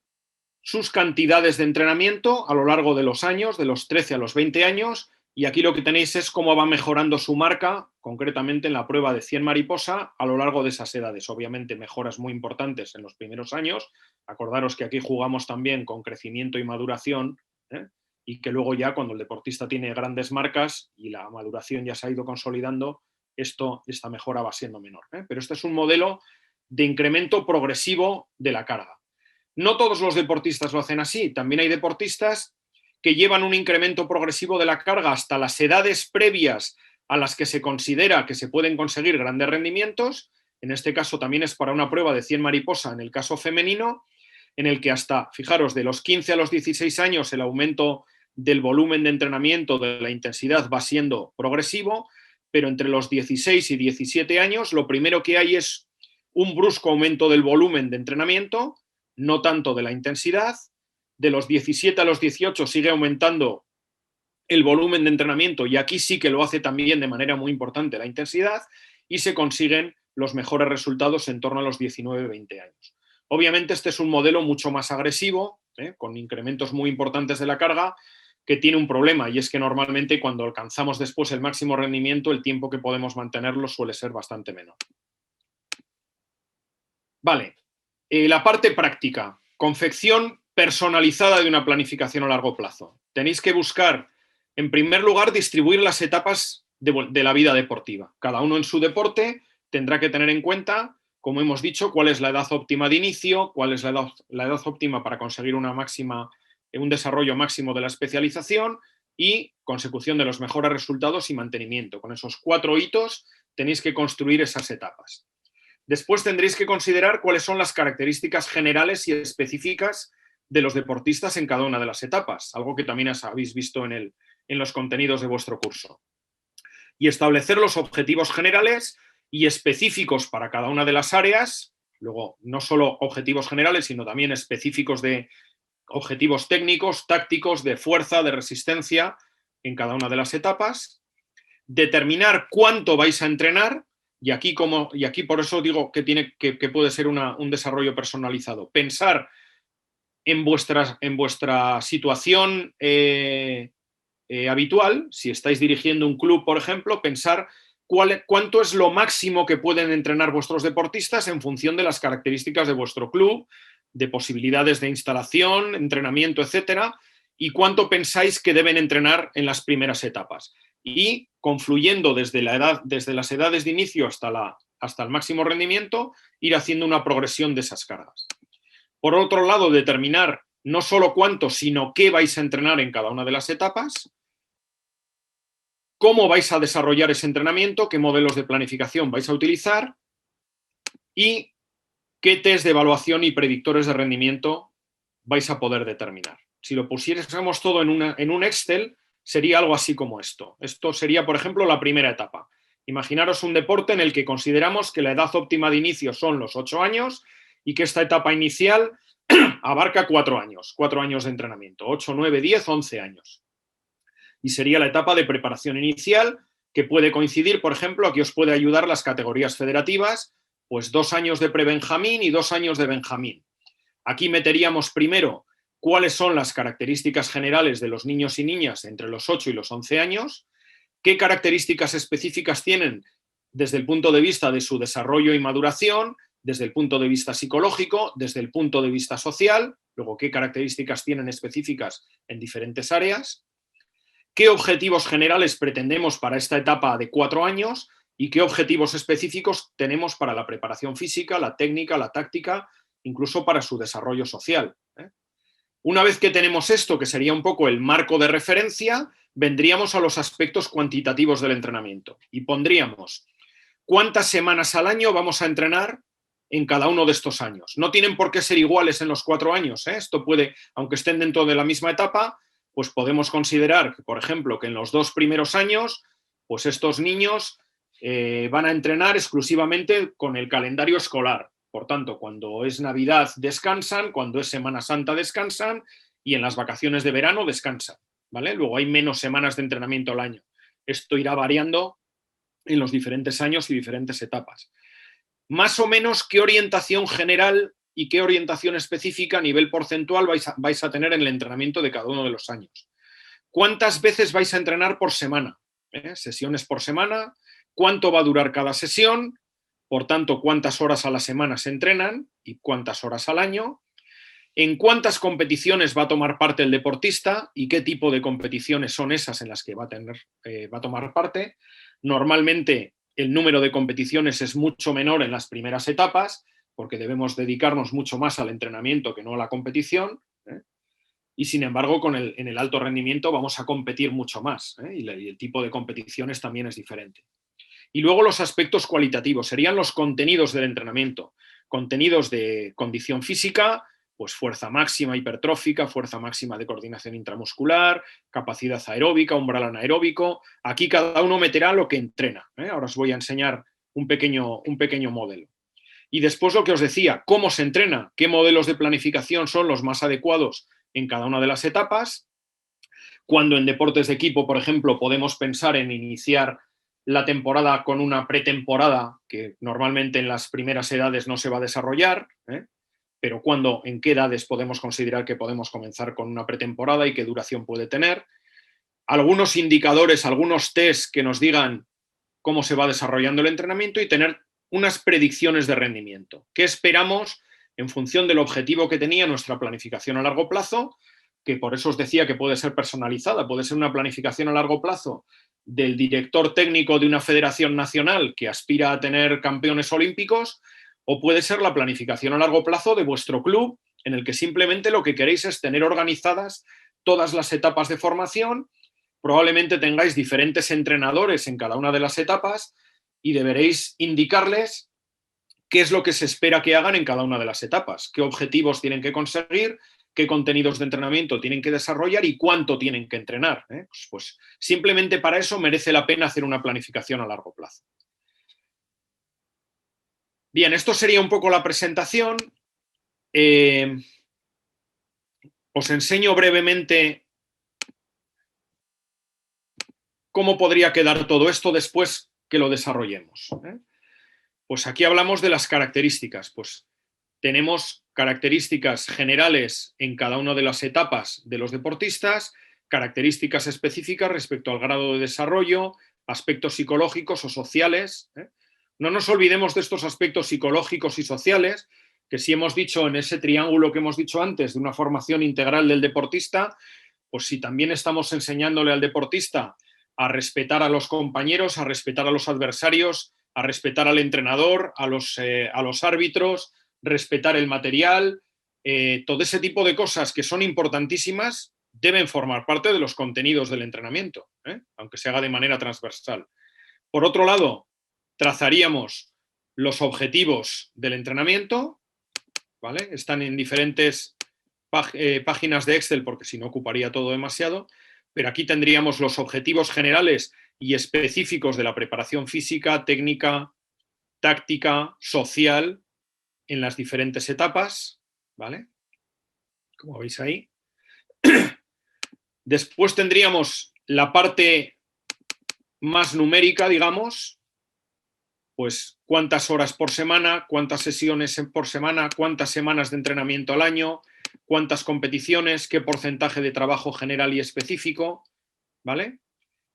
sus cantidades de entrenamiento a lo largo de los años, de los 13 a los 20 años, y aquí lo que tenéis es cómo va mejorando su marca, concretamente en la prueba de 100 mariposa, a lo largo de esas edades. Obviamente mejoras muy importantes en los primeros años. Acordaros que aquí jugamos también con crecimiento y maduración, y que luego ya cuando el deportista tiene grandes marcas y la maduración ya se ha ido consolidando, esta mejora va siendo menor. Pero este es un modelo de incremento progresivo de la carga. No todos los deportistas lo hacen así. También hay deportistas que llevan un incremento progresivo de la carga hasta las edades previas a las que se considera que se pueden conseguir grandes rendimientos. En este caso también es para una prueba de 100 mariposa en el caso femenino, en el que hasta, fijaros, de los 15 a los 16 años el aumento del volumen de entrenamiento, de la intensidad, va siendo progresivo, pero entre los 16 y 17 años lo primero que hay es un brusco aumento del volumen de entrenamiento, no tanto de la intensidad. De los 17 a los 18 sigue aumentando el volumen de entrenamiento, y aquí sí que lo hace también de manera muy importante la intensidad, y se consiguen los mejores resultados en torno a los 19-20 años. Obviamente este es un modelo mucho más agresivo, con incrementos muy importantes de la carga, que tiene un problema, y es que normalmente cuando alcanzamos después el máximo rendimiento, el tiempo que podemos mantenerlo suele ser bastante menor. Vale, la parte práctica, confección personalizada de una planificación a largo plazo. Tenéis que buscar, en primer lugar, distribuir las etapas de la vida deportiva. Cada uno en su deporte tendrá que tener en cuenta, como hemos dicho, cuál es la edad óptima de inicio, cuál es la edad óptima para conseguir un desarrollo máximo de la especialización y consecución de los mejores resultados y mantenimiento. Con esos 4 hitos tenéis que construir esas etapas. Después tendréis que considerar cuáles son las características generales y específicas de los deportistas en cada una de las etapas, algo que también habéis visto en los contenidos de vuestro curso. Y establecer los objetivos generales y específicos para cada una de las áreas, luego no solo objetivos generales, sino también específicos de objetivos técnicos, tácticos, de fuerza, de resistencia en cada una de las etapas. determinar cuánto vais a entrenar, y aquí por eso digo que puede ser un desarrollo personalizado. Pensar en vuestra situación habitual, si estáis dirigiendo un club, por ejemplo, pensar cuánto es lo máximo que pueden entrenar vuestros deportistas en función de las características de vuestro club, de posibilidades de instalación, entrenamiento, etcétera, y cuánto pensáis que deben entrenar en las primeras etapas. Y confluyendo desde las edades de inicio hasta el máximo rendimiento, ir haciendo una progresión de esas cargas. Por otro lado, determinar no solo cuánto, sino qué vais a entrenar en cada una de las etapas, cómo vais a desarrollar ese entrenamiento, qué modelos de planificación vais a utilizar y qué test de evaluación y predictores de rendimiento vais a poder determinar. Si lo pusiésemos todo en un Excel, sería algo así como esto. Esto sería, por ejemplo, la primera etapa. Imaginaros un deporte en el que consideramos que la edad óptima de inicio son los 8 años y que esta etapa inicial abarca 4 años de entrenamiento, 8, 9, 10, 11 años. Y sería la etapa de preparación inicial, que puede coincidir, por ejemplo, aquí os puede ayudar las categorías federativas, pues 2 años de pre-Benjamín y 2 años de Benjamín. Aquí meteríamos primero cuáles son las características generales de los niños y niñas entre los 8 y los 11 años, qué características específicas tienen desde el punto de vista de su desarrollo y maduración, desde el punto de vista psicológico, desde el punto de vista social, luego qué características tienen específicas en diferentes áreas, qué objetivos generales pretendemos para esta etapa de 4 años y qué objetivos específicos tenemos para la preparación física, la técnica, la táctica, incluso para su desarrollo social. Una vez que tenemos esto, que sería un poco el marco de referencia, vendríamos a los aspectos cuantitativos del entrenamiento y pondríamos cuántas semanas al año vamos a entrenar en cada uno de estos años. No tienen por qué ser iguales en los 4 años. Esto puede, aunque estén dentro de la misma etapa, pues podemos considerar, por ejemplo, que en los 2 primeros años, pues estos niños van a entrenar exclusivamente con el calendario escolar. Por tanto, cuando es Navidad descansan, cuando es Semana Santa descansan y en las vacaciones de verano descansan, ¿vale? Luego hay menos semanas de entrenamiento al año. Esto irá variando en los diferentes años y diferentes etapas. Más o menos, ¿qué orientación general y qué orientación específica a nivel porcentual vais a tener en el entrenamiento de cada uno de los años? ¿Cuántas veces vais a entrenar por semana? Sesiones por semana. ¿Cuánto va a durar cada sesión? Por tanto, ¿cuántas horas a la semana se entrenan y cuántas horas al año? ¿En cuántas competiciones va a tomar parte el deportista y qué tipo de competiciones son esas en las que va a tomar parte? Normalmente el número de competiciones es mucho menor en las primeras etapas porque debemos dedicarnos mucho más al entrenamiento que no a la competición. Y sin embargo, en el alto rendimiento vamos a competir mucho más y el tipo de competiciones también es diferente. Y luego los aspectos cualitativos serían los contenidos del entrenamiento. Contenidos de condición física, pues fuerza máxima hipertrófica, fuerza máxima de coordinación intramuscular, capacidad aeróbica, umbral anaeróbico. Aquí cada uno meterá lo que entrena. Ahora os voy a enseñar un pequeño modelo. Y después lo que os decía, cómo se entrena, qué modelos de planificación son los más adecuados en cada una de las etapas. Cuando en deportes de equipo, por ejemplo, podemos pensar en iniciar la temporada con una pretemporada que normalmente en las primeras edades no se va a desarrollar, pero en qué edades podemos considerar que podemos comenzar con una pretemporada y qué duración puede tener. Algunos indicadores, algunos test que nos digan cómo se va desarrollando el entrenamiento y tener unas predicciones de rendimiento. ¿Qué esperamos en función del objetivo que tenía nuestra planificación a largo plazo? Que por eso os decía que puede ser personalizada, puede ser una planificación a largo plazo del director técnico de una federación nacional que aspira a tener campeones olímpicos, o puede ser la planificación a largo plazo de vuestro club, en el que simplemente lo que queréis es tener organizadas todas las etapas de formación. Probablemente tengáis diferentes entrenadores en cada una de las etapas y deberéis indicarles qué es lo que se espera que hagan en cada una de las etapas, qué objetivos tienen que conseguir, qué contenidos de entrenamiento tienen que desarrollar y cuánto tienen que entrenar. Pues simplemente para eso merece la pena hacer una planificación a largo plazo. Bien, esto sería un poco la presentación. Os enseño brevemente ¿cómo podría quedar todo esto después que lo desarrollemos? Pues aquí hablamos de las características. Pues tenemos características generales en cada una de las etapas de los deportistas, características específicas respecto al grado de desarrollo, aspectos psicológicos o sociales. No nos olvidemos de estos aspectos psicológicos y sociales, que si hemos dicho en ese triángulo que hemos dicho antes de una formación integral del deportista, pues si también estamos enseñándole al deportista a respetar a los compañeros, a respetar a los adversarios, a respetar al entrenador, a los árbitros, respetar el material, todo ese tipo de cosas que son importantísimas deben formar parte de los contenidos del entrenamiento, aunque se haga de manera transversal. Por otro lado, trazaríamos los objetivos del entrenamiento, ¿vale? Están en diferentes páginas de Excel porque si no ocuparía todo demasiado, pero aquí tendríamos los objetivos generales y específicos de la preparación física, técnica, táctica, social en las diferentes etapas, ¿vale? Como veis ahí. Después tendríamos la parte más numérica, digamos, pues cuántas horas por semana, cuántas sesiones por semana, cuántas semanas de entrenamiento al año, cuántas competiciones, qué porcentaje de trabajo general y específico, ¿vale?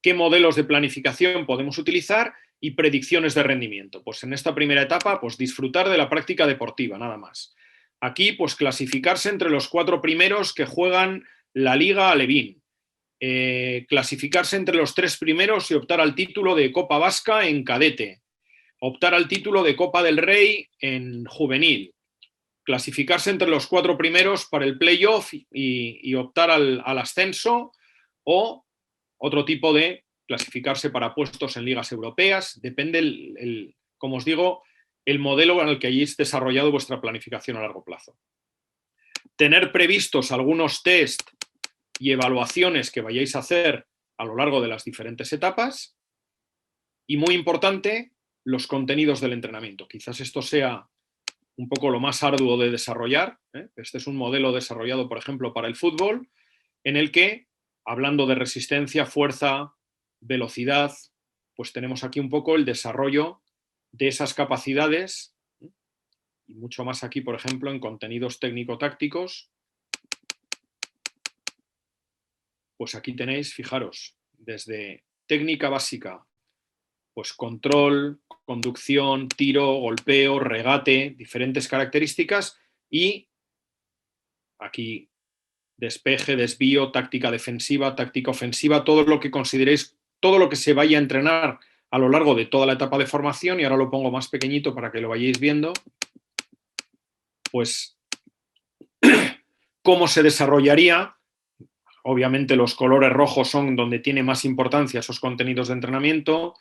¿Qué modelos de planificación podemos utilizar y predicciones de rendimiento? Pues en esta primera etapa, pues disfrutar de la práctica deportiva, nada más. Aquí, pues clasificarse entre los 4 primeros que juegan la Liga Alevín. Clasificarse entre los 3 primeros y optar al título de Copa Vasca en cadete. Optar al título de Copa del Rey en juvenil. Clasificarse entre los 4 primeros para el playoff y optar al ascenso o otro tipo de clasificarse para puestos en ligas europeas. Depende, como os digo, el modelo en el que hayáis desarrollado vuestra planificación a largo plazo. Tener previstos algunos test y evaluaciones que vayáis a hacer a lo largo de las diferentes etapas. Y muy importante, los contenidos del entrenamiento. Quizás esto sea un poco lo más arduo de desarrollar. Este es un modelo desarrollado, por ejemplo, para el fútbol, en el que, hablando de resistencia, fuerza, velocidad, pues tenemos aquí un poco el desarrollo de esas capacidades y mucho más aquí, por ejemplo, en contenidos técnico-tácticos. Pues aquí tenéis, fijaros, desde técnica básica, pues control, conducción, tiro, golpeo, regate, diferentes características y aquí despeje, desvío, táctica defensiva, táctica ofensiva, todo lo que consideréis, todo lo que se vaya a entrenar a lo largo de toda la etapa de formación, y ahora lo pongo más pequeñito para que lo vayáis viendo, pues cómo se desarrollaría. Obviamente los colores rojos son donde tiene más importancia esos contenidos de entrenamiento,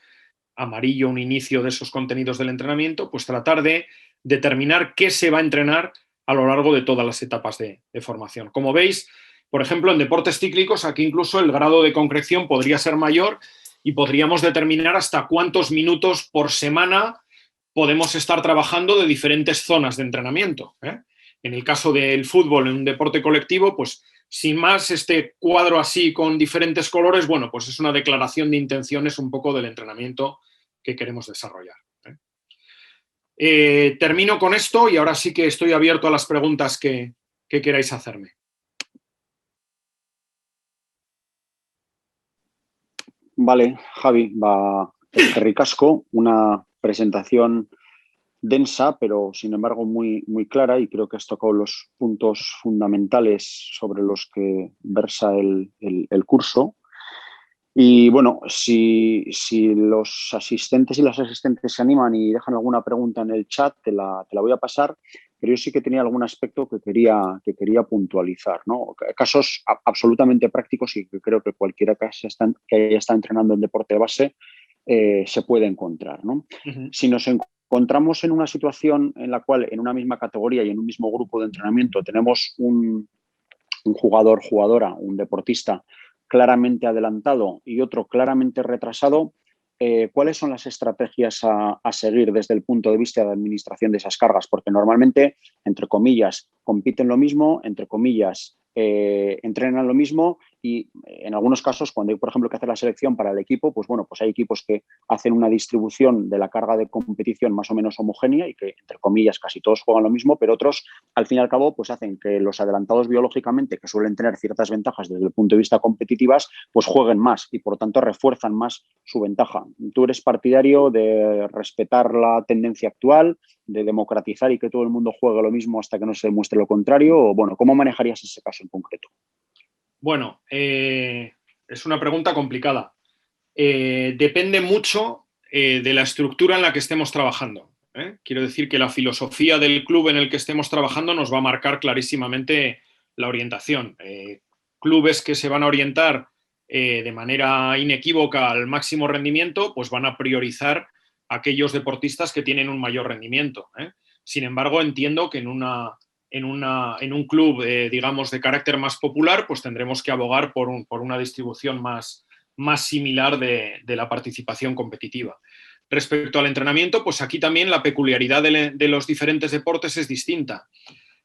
amarillo un inicio de esos contenidos del entrenamiento, pues tratar de determinar qué se va a entrenar a lo largo de todas las etapas de formación. Como veis, por ejemplo, en deportes cíclicos, aquí incluso el grado de concreción podría ser mayor y podríamos determinar hasta cuántos minutos por semana podemos estar trabajando de diferentes zonas de entrenamiento. En el caso del fútbol, en un deporte colectivo, pues sin más, este cuadro así con diferentes colores, bueno, pues es una declaración de intenciones un poco del entrenamiento que queremos desarrollar. Termino con esto y ahora sí que estoy abierto a las preguntas que queráis hacerme. Vale, Javi, ricasco, una presentación densa, pero sin embargo muy, muy clara, y creo que has tocado los puntos fundamentales sobre los que versa el curso. Y bueno, si los asistentes y las asistentes se animan y dejan alguna pregunta en el chat, te la voy a pasar, pero yo sí que tenía algún aspecto que quería puntualizar, ¿no? Casos absolutamente prácticos y que creo que cualquiera que haya estado entrenando en deporte de base se puede encontrar, ¿no? Si nos encontramos en una situación en la cual en una misma categoría y en un mismo grupo de entrenamiento tenemos un jugador, jugadora, un deportista claramente adelantado y otro claramente retrasado, ¿cuáles son las estrategias a seguir desde el punto de vista de administración de esas cargas? Porque normalmente, entre comillas, compiten lo mismo, entre comillas, entrenan lo mismo y en algunos casos, cuando hay, por ejemplo, que hacer la selección para el equipo, pues bueno, pues hay equipos que hacen una distribución de la carga de competición más o menos homogénea y que, entre comillas, casi todos juegan lo mismo, pero otros, al fin y al cabo, pues hacen que los adelantados biológicamente, que suelen tener ciertas ventajas desde el punto de vista competitivas, pues jueguen más y, por lo tanto, refuerzan más su ventaja. ¿Tú eres partidario de respetar la tendencia actual, de democratizar y que todo el mundo juegue lo mismo hasta que no se demuestre lo contrario? O, bueno, ¿cómo manejarías ese caso en concreto? Bueno, es una pregunta complicada. Depende mucho de la estructura en la que estemos trabajando. Quiero decir que la filosofía del club en el que estemos trabajando nos va a marcar clarísimamente la orientación. Clubes que se van a orientar de manera inequívoca al máximo rendimiento, pues van a priorizar a aquellos deportistas que tienen un mayor rendimiento. Sin embargo, entiendo que en un club, digamos, de carácter más popular, pues tendremos que abogar por una distribución más similar de la participación competitiva. Respecto al entrenamiento, pues aquí también la peculiaridad de los diferentes deportes es distinta.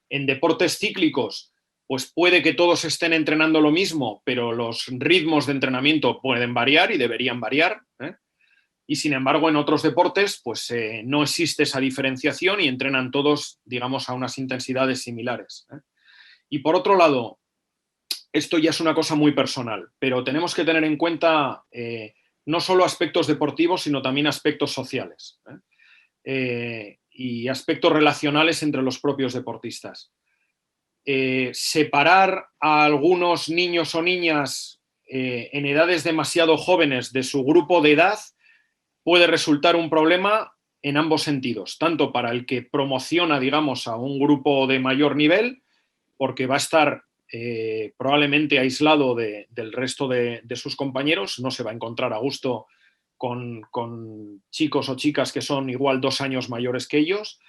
En deportes cíclicos, pues puede que todos estén entrenando lo mismo, pero los ritmos de entrenamiento pueden variar y deberían variar. Y sin embargo, en otros deportes, pues no existe esa diferenciación y entrenan todos, digamos, a unas intensidades similares. Y por otro lado, esto ya es una cosa muy personal, pero tenemos que tener en cuenta no solo aspectos deportivos, sino también aspectos sociales y aspectos relacionales entre los propios deportistas. Separar a algunos niños o niñas en edades demasiado jóvenes de su grupo de edad puede resultar un problema en ambos sentidos, tanto para el que promociona, digamos, a un grupo de mayor nivel, porque va a estar probablemente aislado del resto de sus compañeros, no se va a encontrar a gusto con chicos o chicas que son igual 2 años mayores que ellos,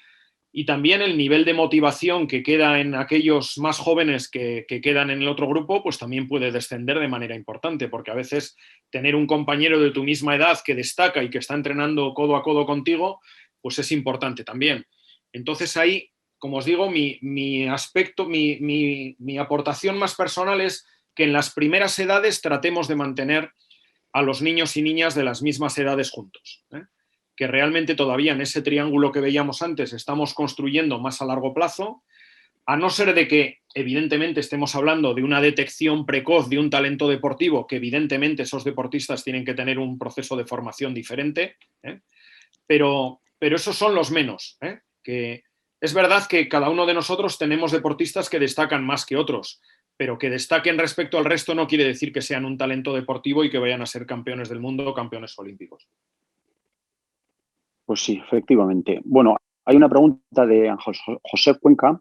y también el nivel de motivación que queda en aquellos más jóvenes que quedan en el otro grupo, pues también puede descender de manera importante, porque a veces tener un compañero de tu misma edad que destaca y que está entrenando codo a codo contigo, pues es importante también. Entonces ahí, como os digo, mi aspecto, mi aportación más personal es que en las primeras edades tratemos de mantener a los niños y niñas de las mismas edades juntos, que realmente todavía en ese triángulo que veíamos antes estamos construyendo más a largo plazo, a no ser de que evidentemente estemos hablando de una detección precoz de un talento deportivo, que evidentemente esos deportistas tienen que tener un proceso de formación diferente, pero esos son los menos, que es verdad que cada uno de nosotros tenemos deportistas que destacan más que otros, pero que destaquen respecto al resto no quiere decir que sean un talento deportivo y que vayan a ser campeones del mundo o campeones olímpicos. Pues sí, efectivamente. Bueno, hay una pregunta de José Cuenca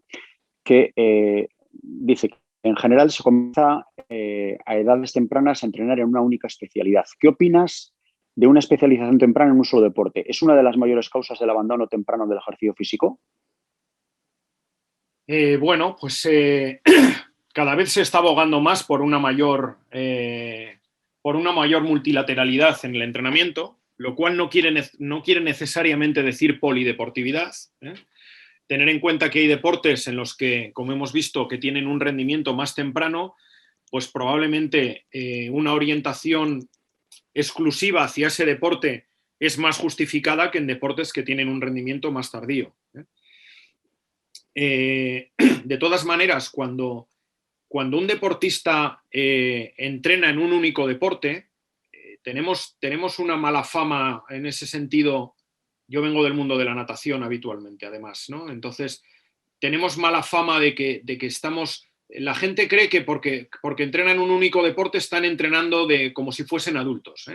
que dice que en general se comienza a edades tempranas a entrenar en una única especialidad. ¿Qué opinas de una especialización temprana en un solo deporte? ¿Es una de las mayores causas del abandono temprano del ejercicio físico? Bueno, pues cada vez se está abogando más por una mayor multilateralidad en el entrenamiento, lo cual no quiere necesariamente decir polideportividad. Tener en cuenta que hay deportes en los que, como hemos visto, que tienen un rendimiento más temprano, pues probablemente una orientación exclusiva hacia ese deporte es más justificada que en deportes que tienen un rendimiento más tardío. De todas maneras, cuando un deportista entrena en un único deporte, tenemos una mala fama en ese sentido. Yo vengo del mundo de la natación habitualmente, además, ¿no? Entonces, tenemos mala fama de que estamos... La gente cree que porque entrenan en un único deporte están entrenando como si fuesen adultos.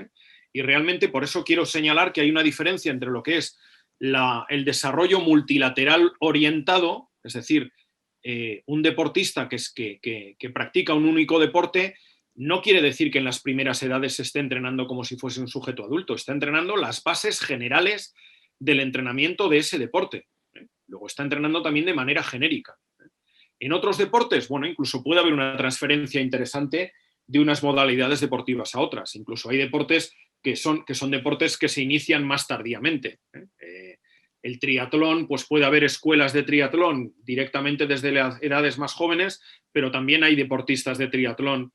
Y realmente por eso quiero señalar que hay una diferencia entre lo que es el desarrollo multilateral orientado, es decir, un deportista que practica un único deporte, no quiere decir que en las primeras edades se esté entrenando como si fuese un sujeto adulto, está entrenando las bases generales del entrenamiento de ese deporte. Luego está entrenando también de manera genérica. En otros deportes, bueno, incluso puede haber una transferencia interesante de unas modalidades deportivas a otras. Incluso hay deportes que son deportes que se inician más tardíamente. El triatlón, pues puede haber escuelas de triatlón directamente desde las edades más jóvenes, pero también hay deportistas de triatlón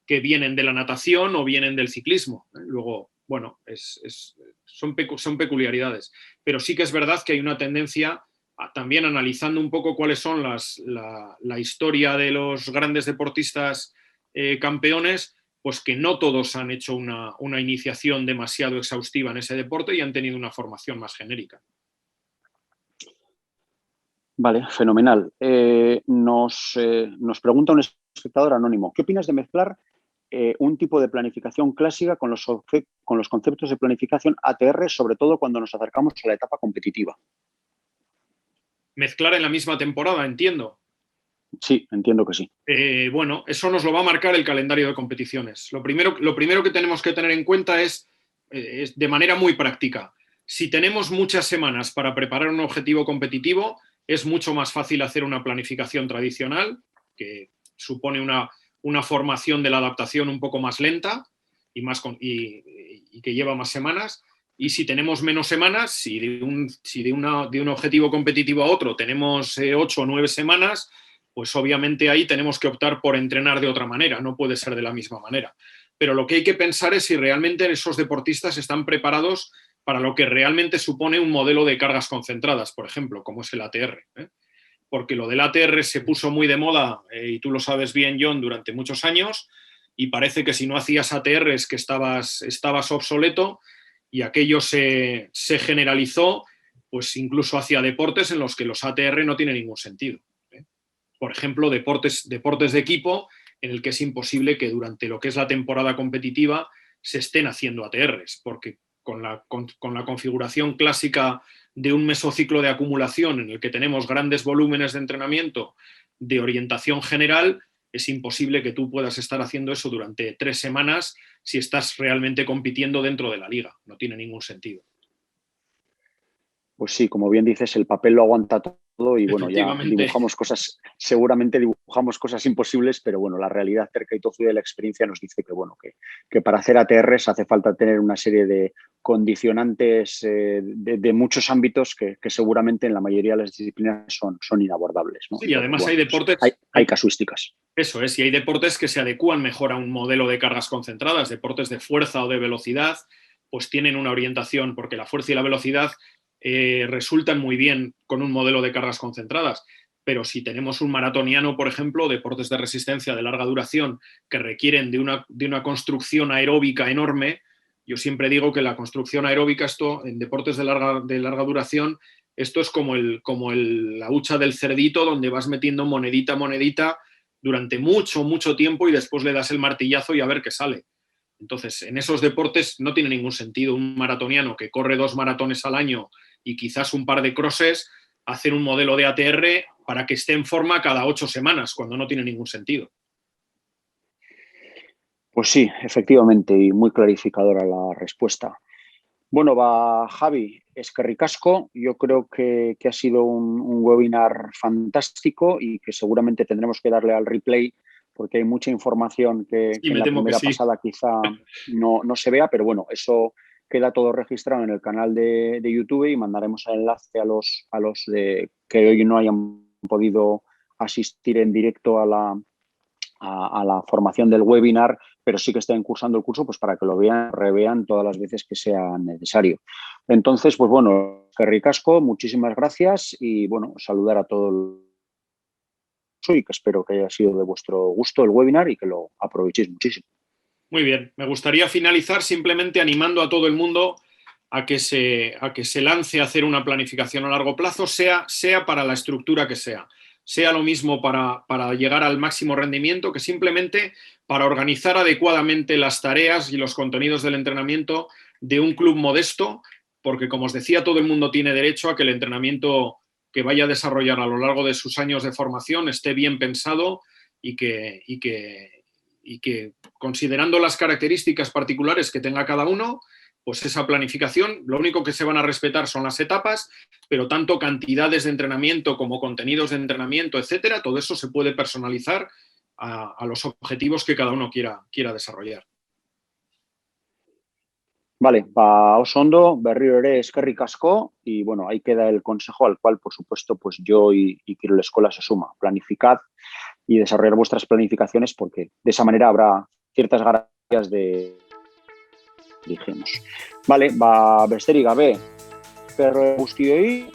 que vienen de la natación o vienen del ciclismo. Luego, bueno, son peculiaridades. Pero sí que es verdad que hay una tendencia, también analizando un poco cuáles son la historia de los grandes deportistas campeones, pues que no todos han hecho una iniciación demasiado exhaustiva en ese deporte y han tenido una formación más genérica. Vale, fenomenal. Nos pregunta un espectador anónimo, ¿qué opinas de mezclar un tipo de planificación clásica con los conceptos de planificación ATR, sobre todo cuando nos acercamos a la etapa competitiva? Mezclar en la misma temporada, entiendo. Sí, entiendo que sí. Bueno, eso nos lo va a marcar el calendario de competiciones. Lo primero que tenemos que tener en cuenta es de manera muy práctica. Si tenemos muchas semanas para preparar un objetivo competitivo, es mucho más fácil hacer una planificación tradicional, que supone una formación de la adaptación un poco más lenta y que lleva más semanas. Y si tenemos menos semanas, si de un objetivo competitivo a otro tenemos 8 o 9 semanas, pues obviamente ahí tenemos que optar por entrenar de otra manera, no puede ser de la misma manera. Pero lo que hay que pensar es si realmente esos deportistas están preparados para lo que realmente supone un modelo de cargas concentradas, por ejemplo, como es el ATR. Porque lo del ATR se puso muy de moda, y tú lo sabes bien, John, durante muchos años, y parece que si no hacías ATR es que estabas obsoleto, y aquello se generalizó, pues incluso hacia deportes en los que los ATR no tienen ningún sentido. Por ejemplo, deportes de equipo en el que es imposible que durante lo que es la temporada competitiva se estén haciendo ATRs, porque con la configuración clásica de un mesociclo de acumulación en el que tenemos grandes volúmenes de entrenamiento de orientación general, es imposible que tú puedas estar haciendo eso durante 3 semanas si estás realmente compitiendo dentro de la liga. No tiene ningún sentido. Pues sí, como bien dices, el papel lo aguanta todo y bueno, ya seguramente dibujamos cosas imposibles, pero bueno, la realidad cerca y tozuda de la experiencia nos dice que bueno, que para hacer ATRs hace falta tener una serie de condicionantes de muchos ámbitos que seguramente en la mayoría de las disciplinas son inabordables, ¿no? Sí, y además bueno, hay deportes... hay casuísticas. Eso es, y hay deportes que se adecúan mejor a un modelo de cargas concentradas, deportes de fuerza o de velocidad, pues tienen una orientación, porque la fuerza y la velocidad resultan muy bien con un modelo de cargas concentradas, pero si tenemos un maratoniano, por ejemplo, deportes de resistencia de larga duración que requieren de una construcción aeróbica enorme, yo siempre digo que la construcción aeróbica, esto en deportes de larga duración, esto es como la hucha del cerdito, donde vas metiendo monedita a monedita durante mucho, mucho tiempo y después le das el martillazo y a ver qué sale. Entonces, en esos deportes no tiene ningún sentido un maratoniano que corre 2 maratones al año y quizás un par de crosses, hacer un modelo de ATR para que esté en forma cada 8 semanas, cuando no tiene ningún sentido. Pues sí, efectivamente, y muy clarificadora la respuesta. Bueno, va Javi, eskerrik asko. Yo creo que ha sido un webinar fantástico y que seguramente tendremos que darle al replay porque hay mucha información que en la primera pasada quizá no se vea, pero bueno, eso queda todo registrado en el canal de YouTube y mandaremos el enlace a los que hoy no hayan podido asistir en directo a la formación del webinar, pero sí que estén cursando el curso, pues para que lo vean, revean todas las veces que sea necesario. Entonces, pues bueno, eskerrik asko, muchísimas gracias y bueno, saludar a todos y que espero que haya sido de vuestro gusto el webinar y que lo aprovechéis muchísimo. Muy bien, me gustaría finalizar simplemente animando a todo el mundo a que se lance a hacer una planificación a largo plazo, sea para la estructura que sea lo mismo para llegar al máximo rendimiento que simplemente para organizar adecuadamente las tareas y los contenidos del entrenamiento de un club modesto, porque como os decía, todo el mundo tiene derecho a que el entrenamiento que vaya a desarrollar a lo largo de sus años de formación esté bien pensado y que considerando las características particulares que tenga cada uno, pues esa planificación, lo único que se van a respetar son las etapas, pero tanto cantidades de entrenamiento como contenidos de entrenamiento, etcétera, todo eso se puede personalizar a los objetivos que cada uno quiera desarrollar. Vale, va oso ondo, berriro ere eskerrik asko y bueno, ahí queda el consejo al cual, por supuesto, pues yo y Kirol Eskola se suma. Planificad y desarrollar vuestras planificaciones porque de esa manera habrá ciertas garantías de dirigimos. Bale, besterik gabe, perro guztioi,